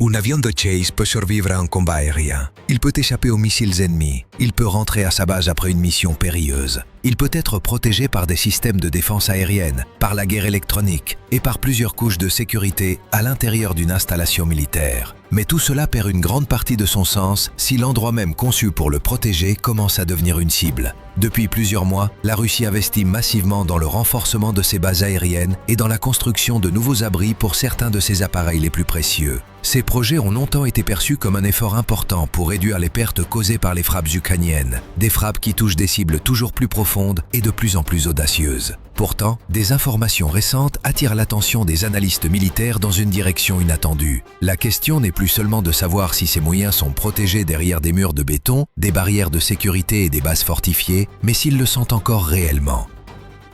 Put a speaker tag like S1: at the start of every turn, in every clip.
S1: Un avion de chasse peut survivre à un combat aérien. Il peut échapper aux missiles ennemis. Il peut rentrer à sa base après une mission périlleuse. Il peut être protégé par des systèmes de défense aérienne, par la guerre électronique et par plusieurs couches de sécurité à l'intérieur d'une installation militaire. Mais tout cela perd une grande partie de son sens si l'endroit même conçu pour le protéger commence à devenir une cible. Depuis plusieurs mois, la Russie investit massivement dans le renforcement de ses bases aériennes et dans la construction de nouveaux abris pour certains de ses appareils les plus précieux. Ces projets ont longtemps été perçus comme un effort important pour réduire les pertes causées par les frappes ukrainiennes, des frappes qui touchent des cibles toujours plus profondes et de plus en plus audacieuses. Pourtant, des informations récentes attirent l'attention des analystes militaires dans une direction inattendue. La question n'est plus seulement de savoir si ces moyens sont protégés derrière des murs de béton, des barrières de sécurité et des bases fortifiées, mais s'ils le sont encore réellement.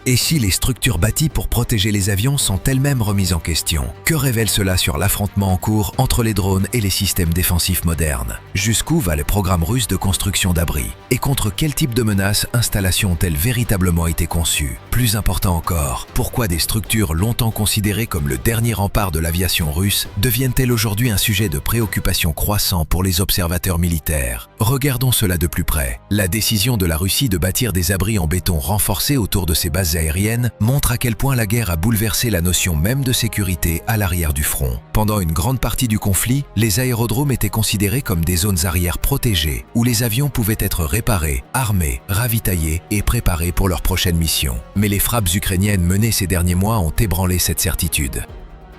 S1: Et si les structures bâties pour protéger les avions sont elles-mêmes remises en question? Que révèle cela sur l'affrontement en cours entre les drones et les systèmes défensifs modernes? Jusqu'où va le programme russe de construction d'abris? Et contre quel type de menaces installations ont-elles véritablement été conçues? Plus important encore, pourquoi des structures longtemps considérées comme le dernier rempart de l'aviation russe deviennent-elles aujourd'hui un sujet de préoccupation croissant pour les observateurs militaires? Regardons cela de plus près. La décision de la Russie de bâtir des abris en béton renforcés autour de ses bases aérienne montre à quel point la guerre a bouleversé la notion même de sécurité à l'arrière du front. Pendant une grande partie du conflit, les aérodromes étaient considérés comme des zones arrières protégées où les avions pouvaient être réparés, armés, ravitaillés et préparés pour leur prochaine mission. Mais les frappes ukrainiennes menées ces derniers mois ont ébranlé cette certitude.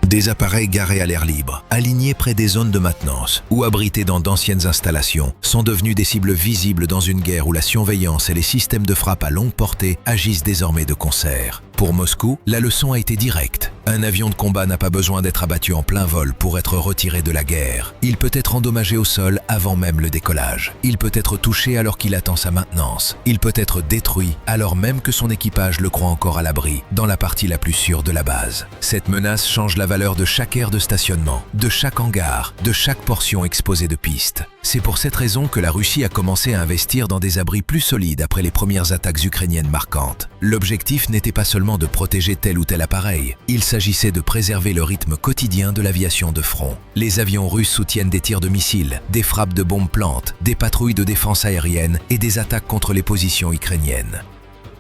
S1: Des appareils garés à l'air libre, alignés près des zones de maintenance ou abrités dans d'anciennes installations, sont devenus des cibles visibles dans une guerre où la surveillance et les systèmes de frappe à longue portée agissent désormais de concert. Pour Moscou, la leçon a été directe. Un avion de combat n'a pas besoin d'être abattu en plein vol pour être retiré de la guerre. Il peut être endommagé au sol avant même le décollage. Il peut être touché alors qu'il attend sa maintenance. Il peut être détruit alors même que son équipage le croit encore à l'abri, dans la partie la plus sûre de la base. Cette menace change la valeur de chaque aire de stationnement, de chaque hangar, de chaque portion exposée de piste. C'est pour cette raison que la Russie a commencé à investir dans des abris plus solides après les premières attaques ukrainiennes marquantes. L'objectif n'était pas seulement de protéger tel ou tel appareil, il s'agissait de préserver le rythme quotidien de l'aviation de front. Les avions russes soutiennent des tirs de missiles, des frappes de bombes plantes, des patrouilles de défense aérienne et des attaques contre les positions ukrainiennes.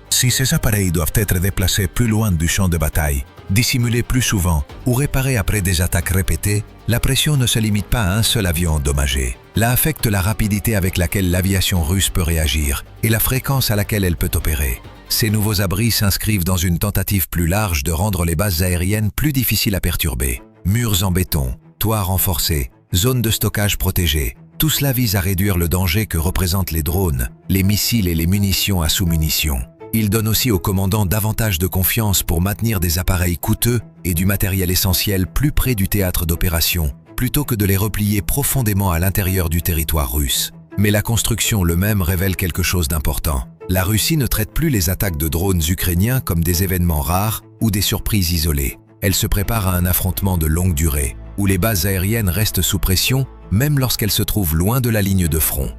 S1: Si ces appareils doivent être déplacés plus loin du champ de bataille, dissimulés plus souvent ou réparés après des attaques répétées, la pression ne se limite pas à un seul avion endommagé. Elle affecte la rapidité avec laquelle l'aviation russe peut réagir et la fréquence à laquelle elle peut opérer. Ces nouveaux abris s'inscrivent dans une tentative plus large de rendre les bases aériennes plus difficiles à perturber. Murs en béton, toits renforcés, zones de stockage protégées, tout cela vise à réduire le danger que représentent les drones, les missiles et les munitions à sous-munitions. Il donne aussi aux commandants davantage de confiance pour maintenir des appareils coûteux et du matériel essentiel plus près du théâtre d'opération, plutôt que de les replier profondément à l'intérieur du territoire russe. Mais la construction elle-même révèle quelque chose d'important. La Russie ne traite plus les attaques de drones ukrainiens comme des événements rares ou des surprises isolées. Elle se prépare à un affrontement de longue durée, où les bases aériennes restent sous pression, même lorsqu'elles se trouvent loin de la ligne de front.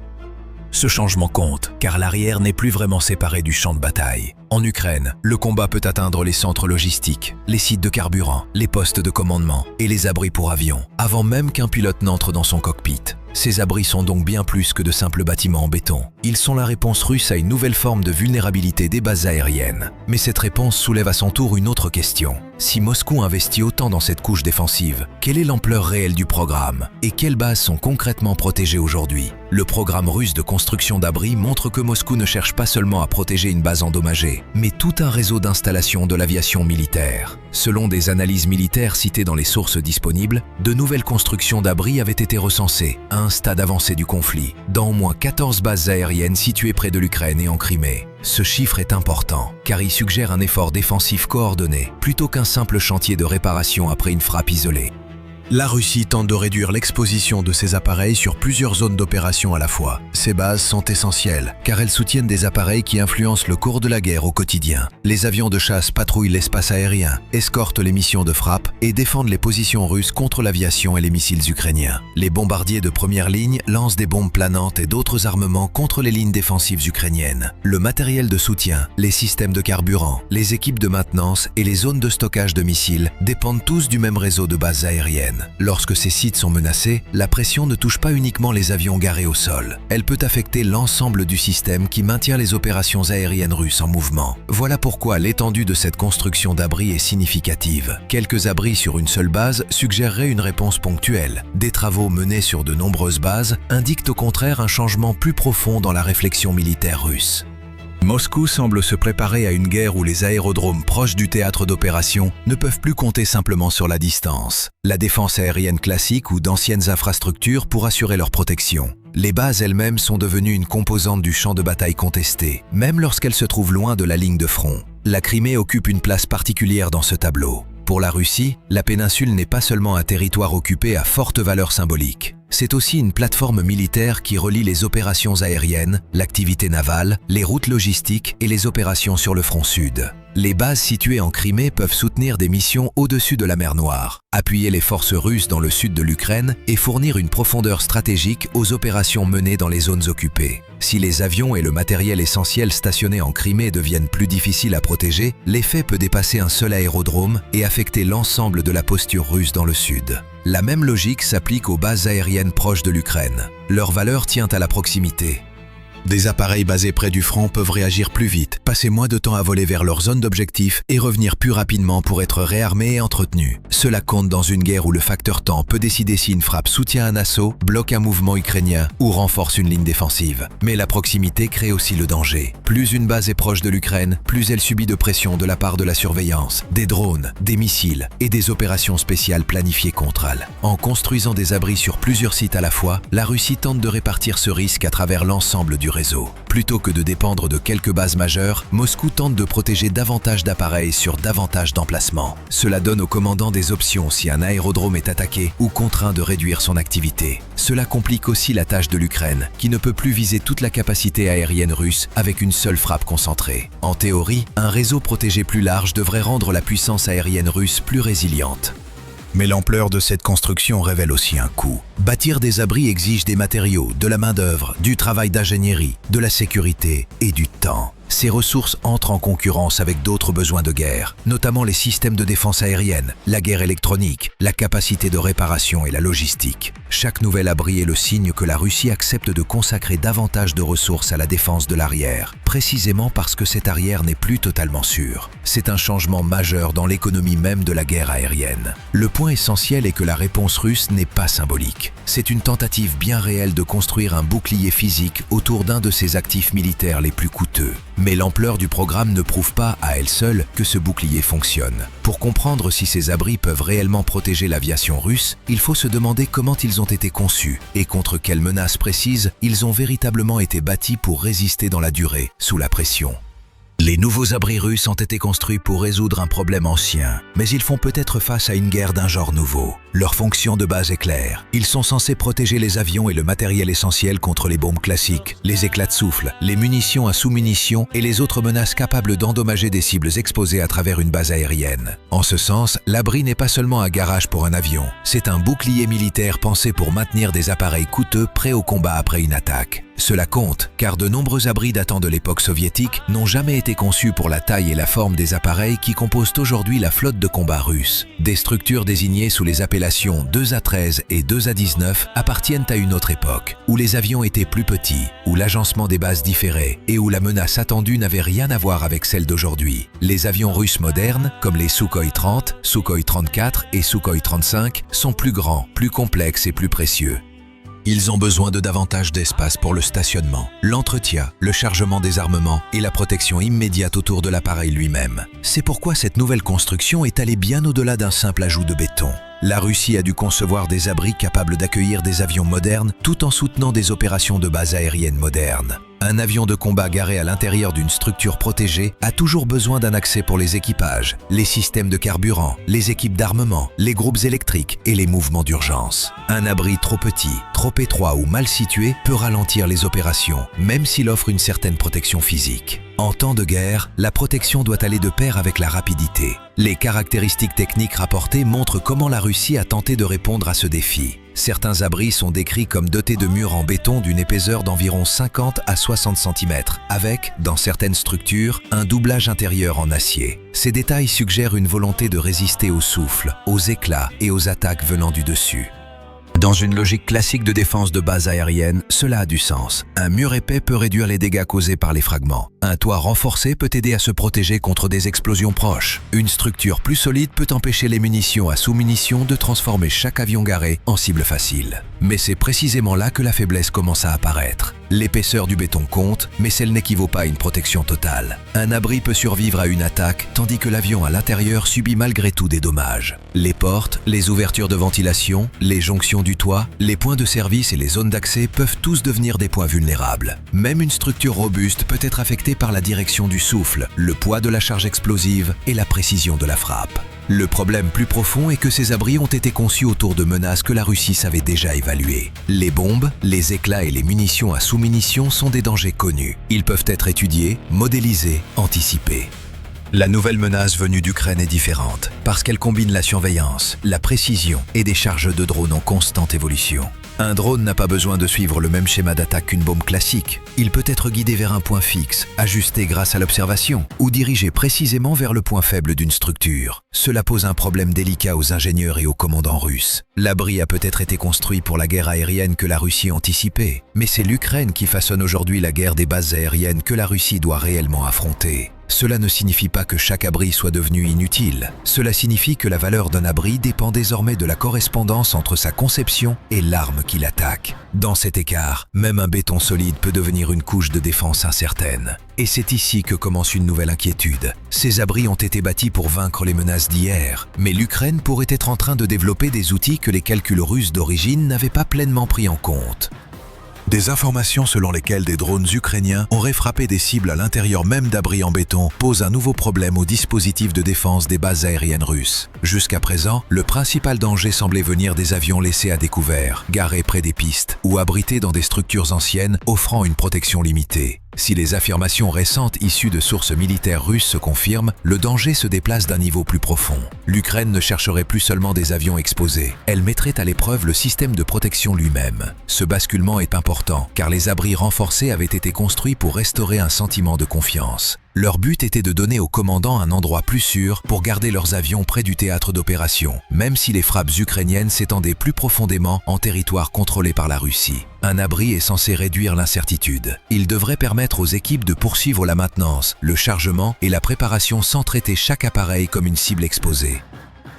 S1: Ce changement compte, car l'arrière n'est plus vraiment séparé du champ de bataille. En Ukraine, le combat peut atteindre les centres logistiques, les sites de carburant, les postes de commandement et les abris pour avions, avant même qu'un pilote n'entre dans son cockpit. Ces abris sont donc bien plus que de simples bâtiments en béton. Ils sont la réponse russe à une nouvelle forme de vulnérabilité des bases aériennes. Mais cette réponse soulève à son tour une autre question. Si Moscou investit autant dans cette couche défensive, quelle est l'ampleur réelle du programme? Et quelles bases sont concrètement protégées aujourd'hui? Le programme russe de construction d'abris montre que Moscou ne cherche pas seulement à protéger une base endommagée, mais tout un réseau d'installations de l'aviation militaire. Selon des analyses militaires citées dans les sources disponibles, de nouvelles constructions d'abris avaient été recensées à un stade avancé du conflit, dans au moins 14 bases aériennes situées près de l'Ukraine et en Crimée. Ce chiffre est important, car il suggère un effort défensif coordonné, plutôt qu'un simple chantier de réparation après une frappe isolée. La Russie tente de réduire l'exposition de ses appareils sur plusieurs zones d'opération à la fois. Ces bases sont essentielles, car elles soutiennent des appareils qui influencent le cours de la guerre au quotidien. Les avions de chasse patrouillent l'espace aérien, escortent les missions de frappe et défendent les positions russes contre l'aviation et les missiles ukrainiens. Les bombardiers de première ligne lancent des bombes planantes et d'autres armements contre les lignes défensives ukrainiennes. Le matériel de soutien, les systèmes de carburant, les équipes de maintenance et les zones de stockage de missiles dépendent tous du même réseau de bases aériennes. aérienne. Lorsque ces sites sont menacés, la pression ne touche pas uniquement les avions garés au sol. Elle peut affecter l'ensemble du système qui maintient les opérations aériennes russes en mouvement. Voilà pourquoi l'étendue de cette construction d'abris est significative. Quelques abris sur une seule base suggéreraient une réponse ponctuelle. Des travaux menés sur de nombreuses bases indiquent au contraire un changement plus profond dans la réflexion militaire russe. Moscou semble se préparer à une guerre où les aérodromes proches du théâtre d'opération ne peuvent plus compter simplement sur la distance. La défense aérienne classique ou d'anciennes infrastructures pour assurer leur protection. Les bases elles-mêmes sont devenues une composante du champ de bataille contesté, même lorsqu'elles se trouvent loin de la ligne de front. La Crimée occupe une place particulière dans ce tableau. Pour la Russie, la péninsule n'est pas seulement un territoire occupé à forte valeur symbolique. C'est aussi une plateforme militaire qui relie les opérations aériennes, l'activité navale, les routes logistiques et les opérations sur le front sud. Les bases situées en Crimée peuvent soutenir des missions au-dessus de la mer Noire, appuyer les forces russes dans le sud de l'Ukraine et fournir une profondeur stratégique aux opérations menées dans les zones occupées. Si les avions et le matériel essentiel stationnés en Crimée deviennent plus difficiles à protéger, l'effet peut dépasser un seul aérodrome et affecter l'ensemble de la posture russe dans le sud. La même logique s'applique aux bases aériennes proches de l'Ukraine. Leur valeur tient à la proximité. Des appareils basés près du front peuvent réagir plus vite, passer moins de temps à voler vers leur zone d'objectif et revenir plus rapidement pour être réarmés et entretenus. Cela compte dans une guerre où le facteur temps peut décider si une frappe soutient un assaut, bloque un mouvement ukrainien ou renforce une ligne défensive. Mais la proximité crée aussi le danger. Plus une base est proche de l'Ukraine, plus elle subit de pression de la part de la surveillance, des drones, des missiles et des opérations spéciales planifiées contre elle. En construisant des abris sur plusieurs sites à la fois, la Russie tente de répartir ce risque à travers l'ensemble du réseau. Plutôt que de dépendre de quelques bases majeures, Moscou tente de protéger davantage d'appareils sur davantage d'emplacements. Cela donne aux commandants des options si un aérodrome est attaqué ou contraint de réduire son activité. Cela complique aussi la tâche de l'Ukraine, qui ne peut plus viser toute la capacité aérienne russe avec une seule frappe concentrée. En théorie, un réseau protégé plus large devrait rendre la puissance aérienne russe plus résiliente. Mais l'ampleur de cette construction révèle aussi un coût. Bâtir des abris exige des matériaux, de la main-d'œuvre, du travail d'ingénierie, de la sécurité et du temps. Ces ressources entrent en concurrence avec d'autres besoins de guerre, notamment les systèmes de défense aérienne, la guerre électronique, la capacité de réparation et la logistique. Chaque nouvel abri est le signe que la Russie accepte de consacrer davantage de ressources à la défense de l'arrière, précisément parce que cet arrière n'est plus totalement sûr. C'est un changement majeur dans l'économie même de la guerre aérienne. Le point essentiel est que la réponse russe n'est pas symbolique. C'est une tentative bien réelle de construire un bouclier physique autour d'un de ses actifs militaires les plus coûteux. Mais l'ampleur du programme ne prouve pas, à elle seule, que ce bouclier fonctionne. Pour comprendre si ces abris peuvent réellement protéger l'aviation russe, il faut se demander comment ils ont été conçus et contre quelles menaces précises ils ont véritablement été bâtis pour résister dans la durée, sous la pression. Les nouveaux abris russes ont été construits pour résoudre un problème ancien, mais ils font peut-être face à une guerre d'un genre nouveau. Leur fonction de base est claire. Ils sont censés protéger les avions et le matériel essentiel contre les bombes classiques, les éclats de souffle, les munitions à sous-munitions et les autres menaces capables d'endommager des cibles exposées à travers une base aérienne. En ce sens, l'abri n'est pas seulement un garage pour un avion, c'est un bouclier militaire pensé pour maintenir des appareils coûteux prêts au combat après une attaque. Cela compte, car de nombreux abris datant de l'époque soviétique n'ont jamais été conçus pour la taille et la forme des appareils qui composent aujourd'hui la flotte de combat russe. Des structures désignées sous les appellations 2A13 et 2A19 appartiennent à une autre époque, où les avions étaient plus petits, où l'agencement des bases différait et où la menace attendue n'avait rien à voir avec celle d'aujourd'hui. Les avions russes modernes, comme les Sukhoi 30, Sukhoi 34 et Sukhoi 35, sont plus grands, plus complexes et plus précieux. Ils ont besoin de davantage d'espace pour le stationnement, l'entretien, le chargement des armements et la protection immédiate autour de l'appareil lui-même. C'est pourquoi cette nouvelle construction est allée bien au-delà d'un simple ajout de béton. La Russie a dû concevoir des abris capables d'accueillir des avions modernes tout en soutenant des opérations de base aérienne modernes. Un avion de combat garé à l'intérieur d'une structure protégée a toujours besoin d'un accès pour les équipages, les systèmes de carburant, les équipes d'armement, les groupes électriques et les mouvements d'urgence. Un abri trop petit, trop étroit ou mal situé peut ralentir les opérations, même s'il offre une certaine protection physique. En temps de guerre, la protection doit aller de pair avec la rapidité. Les caractéristiques techniques rapportées montrent comment la Russie a tenté de répondre à ce défi. Certains abris sont décrits comme dotés de murs en béton d'une épaisseur d'environ 50 à 60 cm, avec, dans certaines structures, un doublage intérieur en acier. Ces détails suggèrent une volonté de résister au souffle, aux éclats et aux attaques venant du dessus. Dans une logique classique de défense de base aérienne, cela a du sens. Un mur épais peut réduire les dégâts causés par les fragments. Un toit renforcé peut aider à se protéger contre des explosions proches. Une structure plus solide peut empêcher les munitions à sous-munitions de transformer chaque avion garé en cible facile. Mais c'est précisément là que la faiblesse commence à apparaître. L'épaisseur du béton compte, mais celle n'équivaut pas à une protection totale. Un abri peut survivre à une attaque, tandis que l'avion à l'intérieur subit malgré tout des dommages. Les portes, les ouvertures de ventilation, les jonctions du toit, les points de service et les zones d'accès peuvent tous devenir des points vulnérables. Même une structure robuste peut être affectée par la direction du souffle, le poids de la charge explosive et la précision de la frappe. Le problème plus profond est que ces abris ont été conçus autour de menaces que la Russie savait déjà évaluer. Les bombes, les éclats et les munitions à sous-munitions sont des dangers connus. Ils peuvent être étudiés, modélisés, anticipés. La nouvelle menace venue d'Ukraine est différente, parce qu'elle combine la surveillance, la précision et des charges de drones en constante évolution. Un drone n'a pas besoin de suivre le même schéma d'attaque qu'une bombe classique. Il peut être guidé vers un point fixe, ajusté grâce à l'observation, ou dirigé précisément vers le point faible d'une structure. Cela pose un problème délicat aux ingénieurs et aux commandants russes. L'abri a peut-être été construit pour la guerre aérienne que la Russie anticipait, mais c'est l'Ukraine qui façonne aujourd'hui la guerre des bases aériennes que la Russie doit réellement affronter. Cela ne signifie pas que chaque abri soit devenu inutile. Cela signifie que la valeur d'un abri dépend désormais de la correspondance entre sa conception et l'arme qui l'attaque. Dans cet écart, même un béton solide peut devenir une couche de défense incertaine. Et c'est ici que commence une nouvelle inquiétude. Ces abris ont été bâtis pour vaincre les menaces d'hier, mais l'Ukraine pourrait être en train de développer des outils que les calculs russes d'origine n'avaient pas pleinement pris en compte. Des informations selon lesquelles des drones ukrainiens auraient frappé des cibles à l'intérieur même d'abris en béton posent un nouveau problème aux dispositifs de défense des bases aériennes russes. Jusqu'à présent, le principal danger semblait venir des avions laissés à découvert, garés près des pistes ou abrités dans des structures anciennes offrant une protection limitée. Si les affirmations récentes issues de sources militaires russes se confirment, le danger se déplace d'un niveau plus profond. L'Ukraine ne chercherait plus seulement des avions exposés, elle mettrait à l'épreuve le système de protection lui-même. Ce basculement est important, car les abris renforcés avaient été construits pour restaurer un sentiment de confiance. Leur but était de donner aux commandants un endroit plus sûr pour garder leurs avions près du théâtre d'opération, même si les frappes ukrainiennes s'étendaient plus profondément en territoire contrôlé par la Russie. Un abri est censé réduire l'incertitude. Il devrait permettre aux équipes de poursuivre la maintenance, le chargement et la préparation sans traiter chaque appareil comme une cible exposée.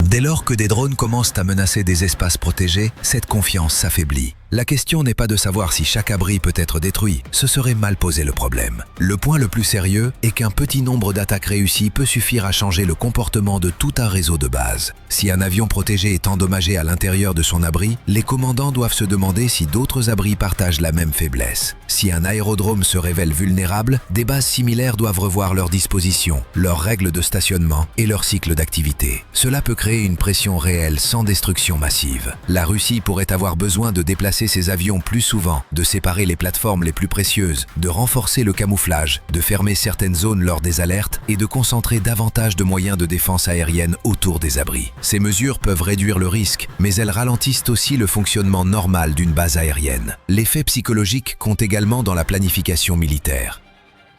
S1: Dès lors que des drones commencent à menacer des espaces protégés, cette confiance s'affaiblit. La question n'est pas de savoir si chaque abri peut être détruit, ce serait mal poser le problème. Le point le plus sérieux est qu'un petit nombre d'attaques réussies peut suffire à changer le comportement de tout un réseau de base. Si un avion protégé est endommagé à l'intérieur de son abri, les commandants doivent se demander si d'autres abris partagent la même faiblesse. Si un aérodrome se révèle vulnérable, des bases similaires doivent revoir leurs dispositions, leurs règles de stationnement et leur cycle d'activité. Cela peut créer une pression réelle sans destruction massive. La Russie pourrait avoir besoin de déplacer ses avions plus souvent, de séparer les plateformes les plus précieuses, de renforcer le camouflage, de fermer certaines zones lors des alertes et de concentrer davantage de moyens de défense aérienne autour des abris. Ces mesures peuvent réduire le risque, mais elles ralentissent aussi le fonctionnement normal d'une base aérienne. L'effet psychologique compte également dans la planification militaire.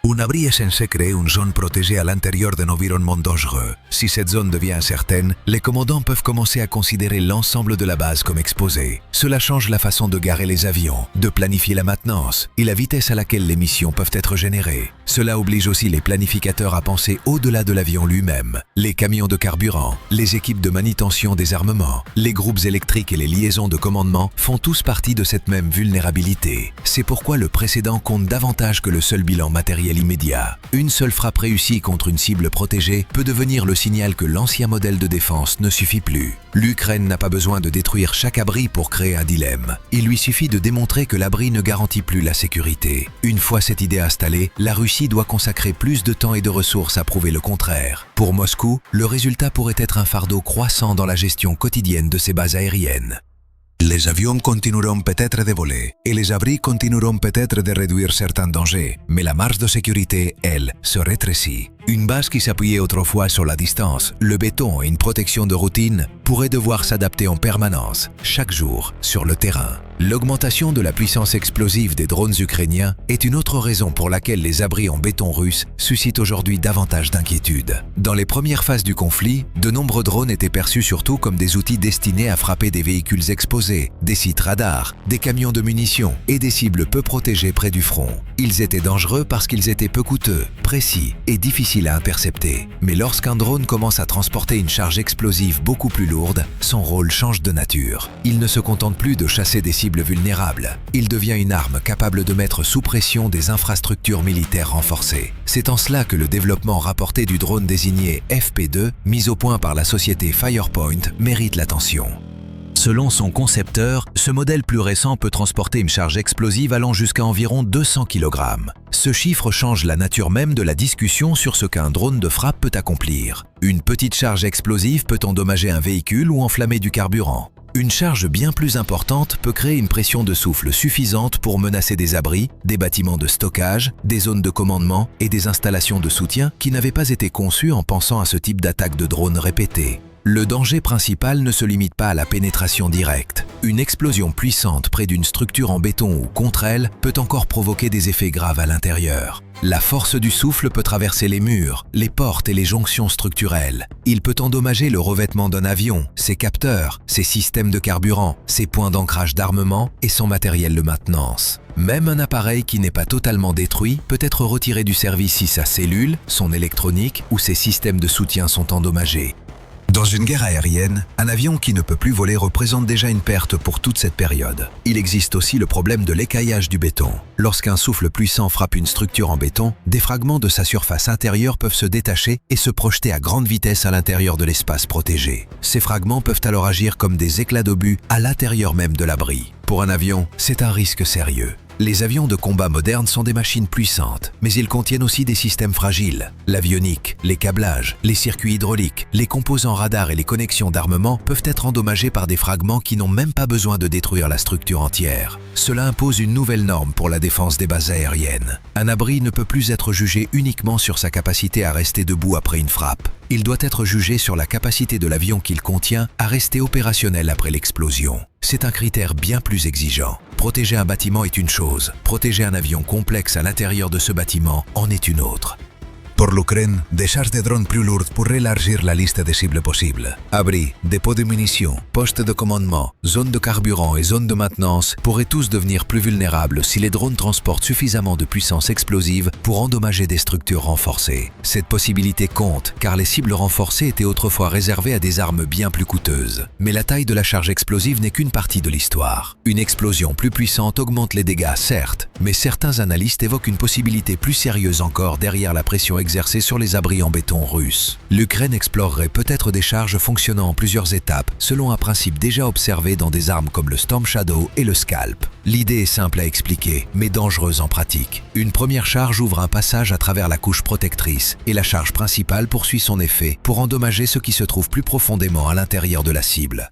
S1: Un abri est censé créer une zone protégée à l'intérieur d'un environnement dangereux. Si cette zone devient incertaine, les commandants peuvent commencer à considérer l'ensemble de la base comme exposée. Cela change la façon de garer les avions, de planifier la maintenance et la vitesse à laquelle les missions peuvent être générées. Cela oblige aussi les planificateurs à penser au-delà de l'avion lui-même. Les camions de carburant, les équipes de manutention des armements, les groupes électriques et les liaisons de commandement font tous partie de cette même vulnérabilité. C'est pourquoi le précédent compte davantage que le seul bilan matériel immédiat. Une seule frappe réussie contre une cible protégée peut devenir le signal que l'ancien modèle de défense ne suffit plus. L'Ukraine n'a pas besoin de détruire chaque abri pour créer un dilemme. Il lui suffit de démontrer que l'abri ne garantit plus la sécurité. Une fois cette idée installée, la Russie doit consacrer plus de temps et de ressources à prouver le contraire. Pour Moscou, le résultat pourrait être un fardeau croissant dans la gestion quotidienne de ses bases aériennes. Les avions continueront peut-être de voler et les abris continueront peut-être de réduire certains dangers, mais la marge de sécurité, elle, se rétrécit. Une base qui s'appuyait autrefois sur la distance, le béton et une protection de routine pourrait devoir s'adapter en permanence, chaque jour, sur le terrain. L'augmentation de la puissance explosive des drones ukrainiens est une autre raison pour laquelle les abris en béton russes suscitent aujourd'hui davantage d'inquiétude. Dans les premières phases du conflit, de nombreux drones étaient perçus surtout comme des outils destinés à frapper des véhicules exposés, des sites radars, des camions de munitions et des cibles peu protégées près du front. Ils étaient dangereux parce qu'ils étaient peu coûteux, précis et difficiles à intercepter. Mais lorsqu'un drone commence à transporter une charge explosive beaucoup plus lourde, son rôle change de nature. Il ne se contente plus de chasser des cibles vulnérables. Il devient une arme capable de mettre sous pression des infrastructures militaires renforcées. C'est en cela que le développement rapporté du drone désigné FP2, mis au point par la société Firepoint, mérite l'attention. Selon son concepteur, ce modèle plus récent peut transporter une charge explosive allant jusqu'à environ 200 kg. Ce chiffre change la nature même de la discussion sur ce qu'un drone de frappe peut accomplir. Une petite charge explosive peut endommager un véhicule ou enflammer du carburant. Une charge bien plus importante peut créer une pression de souffle suffisante pour menacer des abris, des bâtiments de stockage, des zones de commandement et des installations de soutien qui n'avaient pas été conçues en pensant à ce type d'attaque de drone répétée. Le danger principal ne se limite pas à la pénétration directe. Une explosion puissante près d'une structure en béton ou contre elle peut encore provoquer des effets graves à l'intérieur. La force du souffle peut traverser les murs, les portes et les jonctions structurelles. Il peut endommager le revêtement d'un avion, ses capteurs, ses systèmes de carburant, ses points d'ancrage d'armement et son matériel de maintenance. Même un appareil qui n'est pas totalement détruit peut être retiré du service si sa cellule, son électronique ou ses systèmes de soutien sont endommagés. Dans une guerre aérienne, un avion qui ne peut plus voler représente déjà une perte pour toute cette période. Il existe aussi le problème de l'écaillage du béton. Lorsqu'un souffle puissant frappe une structure en béton, des fragments de sa surface intérieure peuvent se détacher et se projeter à grande vitesse à l'intérieur de l'espace protégé. Ces fragments peuvent alors agir comme des éclats d'obus à l'intérieur même de l'abri. Pour un avion, c'est un risque sérieux. Les avions de combat modernes sont des machines puissantes, mais ils contiennent aussi des systèmes fragiles. L'avionique, les câblages, les circuits hydrauliques, les composants radars et les connexions d'armement peuvent être endommagés par des fragments qui n'ont même pas besoin de détruire la structure entière. Cela impose une nouvelle norme pour la défense des bases aériennes. Un abri ne peut plus être jugé uniquement sur sa capacité à rester debout après une frappe. Il doit être jugé sur la capacité de l'avion qu'il contient à rester opérationnel après l'explosion. C'est un critère bien plus exigeant. Protéger un bâtiment est une chose, protéger un avion complexe à l'intérieur de ce bâtiment en est une autre. Pour l'Ukraine, des charges de drones plus lourdes pourraient élargir la liste des cibles possibles. Abris, dépôts de munitions, postes de commandement, zones de carburant et zones de maintenance pourraient tous devenir plus vulnérables si les drones transportent suffisamment de puissance explosive pour endommager des structures renforcées. Cette possibilité compte car les cibles renforcées étaient autrefois réservées à des armes bien plus coûteuses. Mais la taille de la charge explosive n'est qu'une partie de l'histoire. Une explosion plus puissante augmente les dégâts, certes, mais certains analystes évoquent une possibilité plus sérieuse encore derrière la pression exercée sur les abris en béton russes. L'Ukraine explorerait peut-être des charges fonctionnant en plusieurs étapes, selon un principe déjà observé dans des armes comme le Storm Shadow et le Scalp. L'idée est simple à expliquer, mais dangereuse en pratique. Une première charge ouvre un passage à travers la couche protectrice, et la charge principale poursuit son effet pour endommager ce qui se trouve plus profondément à l'intérieur de la cible.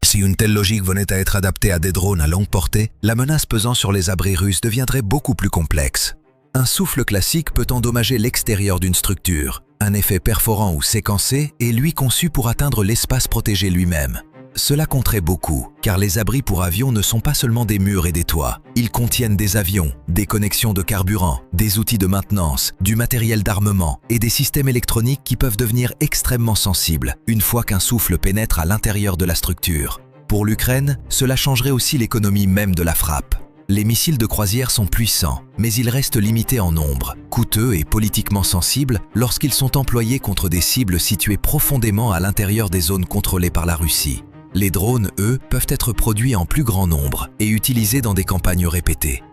S1: Si une telle logique venait à être adaptée à des drones à longue portée, la menace pesant sur les abris russes deviendrait beaucoup plus complexe. Un souffle classique peut endommager l'extérieur d'une structure. Un effet perforant ou séquencé est lui conçu pour atteindre l'espace protégé lui-même. Cela compterait beaucoup, car les abris pour avions ne sont pas seulement des murs et des toits. Ils contiennent des avions, des connexions de carburant, des outils de maintenance, du matériel d'armement et des systèmes électroniques qui peuvent devenir extrêmement sensibles une fois qu'un souffle pénètre à l'intérieur de la structure. Pour l'Ukraine, cela changerait aussi l'économie même de la frappe. Les missiles de croisière sont puissants, mais ils restent limités en nombre, coûteux et politiquement sensibles lorsqu'ils sont employés contre des cibles situées profondément à l'intérieur des zones contrôlées par la Russie. Les drones, eux, peuvent être produits en plus grand nombre et utilisés dans des campagnes répétées.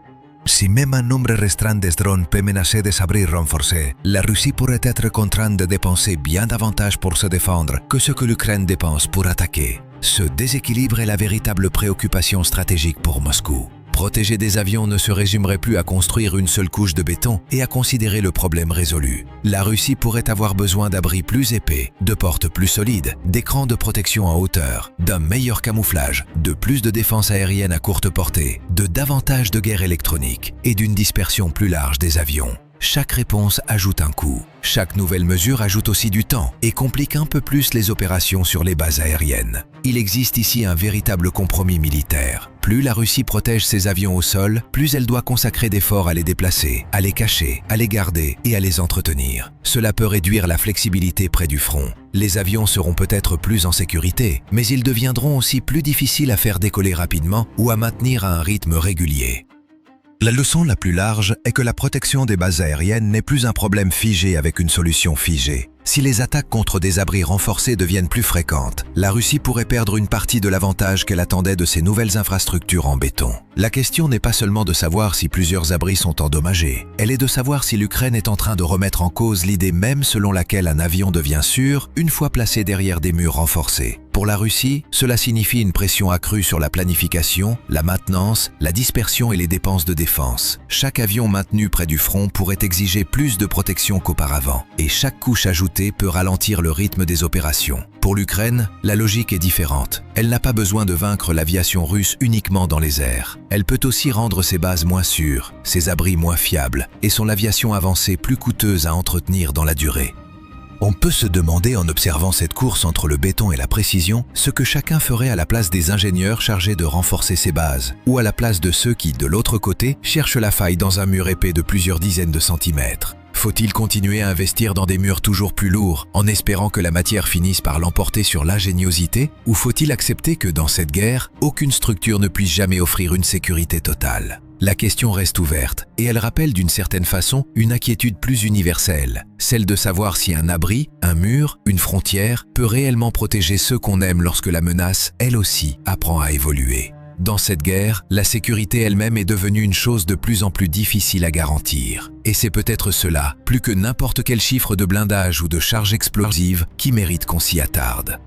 S1: Si même un nombre restreint de drones peut menacer des abris renforcés, la Russie pourrait être contrainte de dépenser bien davantage pour se défendre que ce que l'Ukraine dépense pour attaquer. Ce déséquilibre est la véritable préoccupation stratégique pour Moscou. Protéger des avions ne se résumerait plus à construire une seule couche de béton et à considérer le problème résolu. La Russie pourrait avoir besoin d'abris plus épais, de portes plus solides, d'écrans de protection en hauteur, d'un meilleur camouflage, de plus de défense aérienne à courte portée, de davantage de guerre électronique et d'une dispersion plus large des avions. Chaque réponse ajoute un coût. Chaque nouvelle mesure ajoute aussi du temps et complique un peu plus les opérations sur les bases aériennes. Il existe ici un véritable compromis militaire. Plus la Russie protège ses avions au sol, plus elle doit consacrer d'efforts à les déplacer, à les cacher, à les garder et à les entretenir. Cela peut réduire la flexibilité près du front. Les avions seront peut-être plus en sécurité, mais ils deviendront aussi plus difficiles à faire décoller rapidement ou à maintenir à un rythme régulier. La leçon la plus large est que la protection des bases aériennes n'est plus un problème figé avec une solution figée. Si les attaques contre des abris renforcés deviennent plus fréquentes, la Russie pourrait perdre une partie de l'avantage qu'elle attendait de ces nouvelles infrastructures en béton. La question n'est pas seulement de savoir si plusieurs abris sont endommagés, elle est de savoir si l'Ukraine est en train de remettre en cause l'idée même selon laquelle un avion devient sûr une fois placé derrière des murs renforcés. Pour la Russie, cela signifie une pression accrue sur la planification, la maintenance, la dispersion et les dépenses de défense. Chaque avion maintenu près du front pourrait exiger plus de protection qu'auparavant, et chaque couche ajoutée peut ralentir le rythme des opérations. Pour l'Ukraine, la logique est différente. Elle n'a pas besoin de vaincre l'aviation russe uniquement dans les airs. Elle peut aussi rendre ses bases moins sûres, ses abris moins fiables, et son aviation avancée plus coûteuse à entretenir dans la durée. On peut se demander en observant cette course entre le béton et la précision, ce que chacun ferait à la place des ingénieurs chargés de renforcer ses bases, ou à la place de ceux qui, de l'autre côté, cherchent la faille dans un mur épais de plusieurs dizaines de centimètres. Faut-il continuer à investir dans des murs toujours plus lourds, en espérant que la matière finisse par l'emporter sur l'ingéniosité, ou faut-il accepter que dans cette guerre, aucune structure ne puisse jamais offrir une sécurité totale ? La question reste ouverte et elle rappelle d'une certaine façon une inquiétude plus universelle, celle de savoir si un abri, un mur, une frontière peut réellement protéger ceux qu'on aime lorsque la menace, elle aussi, apprend à évoluer. Dans cette guerre, la sécurité elle-même est devenue une chose de plus en plus difficile à garantir. Et c'est peut-être cela, plus que n'importe quel chiffre de blindage ou de charge explosive, qui mérite qu'on s'y attarde.